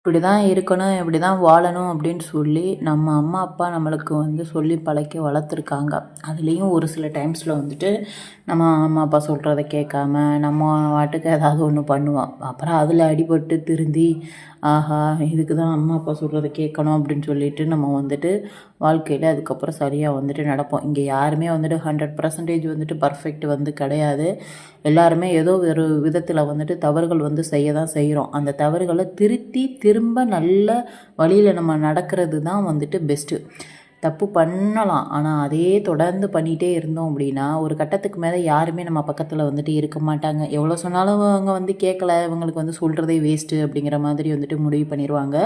இப்படி தான் இருக்கணும், இப்படி தான் வாழணும் அப்படின்னு சொல்லி நம்ம அம்மா அப்பா நம்மளுக்கு சொல்லி பழக்கி வளர்த்துருக்காங்க. அதுலேயும் ஒரு சில டைம்ஸில் நம்ம அம்மா அப்பா சொல்கிறத கேட்காம நம்ம வாட்டுக்கு ஏதாவது ஒன்று பண்ணுவோம். அப்புறம் அதில் அடிபட்டு திருந்தி ஆஹா இதுக்கு தான் அம்மா அப்பா சொல்கிறத கேட்கணும் அப்படின்னு சொல்லிட்டு நம்ம வாழ்க்கையில் அதுக்கப்புறம் சரியாக நடப்போம். இங்கே யாருமே 100% பர்ஃபெக்ட் கிடையாது. எல்லாருமே ஏதோ ஒரு விதத்தில் தவறுகள் செய்ய தான் செய்கிறோம். அந்த தவறுகளை திருத்தி திரும்ப நல்ல வழியில் நம்ம நடக்கிறது தான் பெஸ்ட்டு. தப்பு பண்ணலாம், ஆனால் அதே தொடர்ந்து பண்ணிகிட்டே இருந்தோம் அப்படின்னா ஒரு கட்டத்துக்கு மேலே யாருமே நம்ம பக்கத்தில் இருக்க மாட்டாங்க. எவ்வளோ சொன்னாலும் அவங்க கேட்கல, இவங்களுக்கு சொல்கிறதே வேஸ்ட்டு அப்படிங்கிற மாதிரி முடிவு பண்ணிடுவாங்க.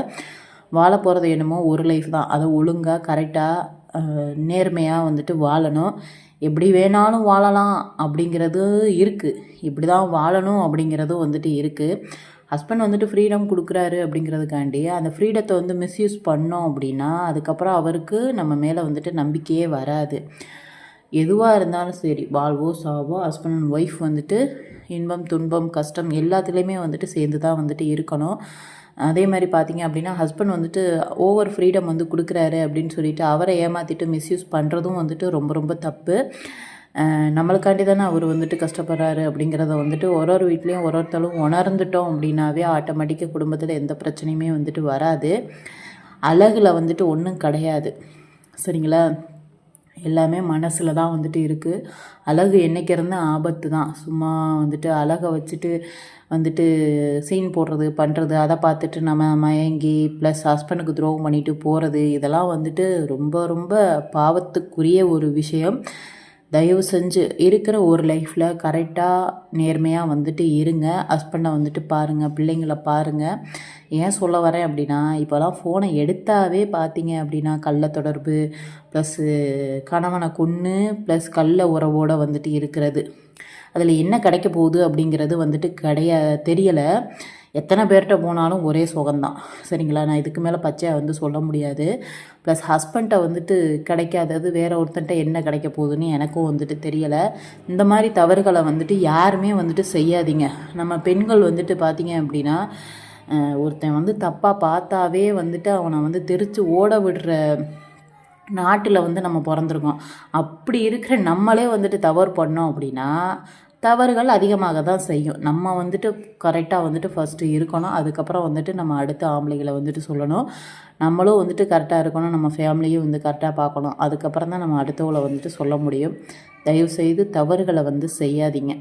வாழ போகிறது என்னமோ ஒரு லைஃப் தான், அதை ஒழுங்காக கரெக்டாக நேர்மையாக வாழணும். எப்படி வேணாலும் வாழலாம் அப்படிங்கிறது இருக்குது, இப்படி தான் வாழணும் அப்படிங்கிறதும் இருக்குது. ஹஸ்பண்ட் ஃப்ரீடம் கொடுக்குறாரு அப்படிங்கிறதுக்காண்டி அந்த ஃப்ரீடத்தை மிஸ்யூஸ் பண்ணோம் அப்படின்னா அதுக்கப்புறம் அவருக்கு நம்ம மேலே நம்பிக்கையே வராது. எதுவாக இருந்தாலும் சரி, வாழ்வோ சாவோ, ஹஸ்பண்ட் அண்ட் ஒய்ஃப் இன்பம் துன்பம் கஷ்டம் எல்லாத்துலேயுமே சேர்ந்து தான் இருக்கணும். அதே மாதிரி பார்த்திங்க அப்படின்னா ஹஸ்பண்ட் ஓவர் ஃப்ரீடம் கொடுக்குறாரு அப்படின்னு சொல்லிட்டு அவரை ஏமாற்றிட்டு மிஸ்யூஸ் பண்ணுறதும் ரொம்ப ரொம்ப தப்பு. நம்மளுக்காண்டி தானே அவர் கஷ்டப்படுறாரு அப்படிங்கிறத ஒரு வீட்லேயும் ஒருத்தரும் உணர்ந்துட்டோம் அப்படின்னாவே ஆட்டோமேட்டிக்காக குடும்பத்தில் எந்த பிரச்சனையுமே வராது. அழகில் ஒன்றும் கிடையாது, சரிங்களா? எல்லாமே மனசில் தான் இருக்குது. அழகு என்றைக்கு இருந்தால் ஆபத்து தான். சும்மா அழகை வச்சுட்டு சீன் போடுறது பண்ணுறது, அதை பார்த்துட்டு நம்ம மயங்கி ப்ளஸ் ஹஸ்பண்டுக்கு துரோகம் பண்ணிட்டு போகிறது, இதெல்லாம் ரொம்ப ரொம்ப பாவத்துக்குரிய ஒரு விஷயம். தயவு செஞ்சு இருக்கிற ஒரு லைஃப்பில் கரெக்டாக நேர்மையாக இருங்க. ஹஸ்பண்டை பாருங்கள், பிள்ளைங்களை பாருங்கள். ஏன் சொல்ல வரேன் அப்படின்னா இப்போலாம் ஃபோனை எடுத்தாவே பார்த்தீங்க அப்படின்னா கள்ள தொடர்பு ப்ளஸ்ஸு கணவனை கொன்று ப்ளஸ் கள்ள உறவோடு இருக்கிறது. அதில் என்ன கிடைக்க போகுது அப்படிங்கிறது தெரியலை. எத்தனை பேர்கிட்ட போனாலும் ஒரே சுகம்தான், சரிங்களா? நான் இதுக்கு மேலே பச்சையாக சொல்ல முடியாது. ப்ளஸ் ஹஸ்பண்ட்டை கிடைக்காதது வேறு ஒருத்தன்ட்ட என்ன கிடைக்க போகுதுன்னு எனக்கும் தெரியலை. இந்த மாதிரி தவறுகளை யாருமே செய்யாதீங்க. நம்ம பெண்கள் பார்த்திங்க அப்படின்னா ஒருத்தன் தப்பாக பார்த்தாவே அவனை தெரித்து ஓட விடுற நாட்டில் நம்ம பிறந்திருக்கோம். அப்படி இருக்கிற நம்மளே தவறு பண்ணோம் அப்படின்னா தவறுகள் அதிகமாக தான் செய்யும். நம்ம கரெக்டாக ஃபஸ்ட்டு இருக்கணும். அதுக்கப்புறம் நம்ம அடுத்த ஆம்பளைகளை சொல்லணும். நம்மளும் கரெக்டாக இருக்கணும். நம்ம ஃபேமிலியும் கரெக்டாக பார்க்கணும். அதுக்கப்புறம் தான் நம்ம அடுத்தவங்களை சொல்ல முடியும். தயவுசெய்து தவறுகளை செய்யாதீங்க.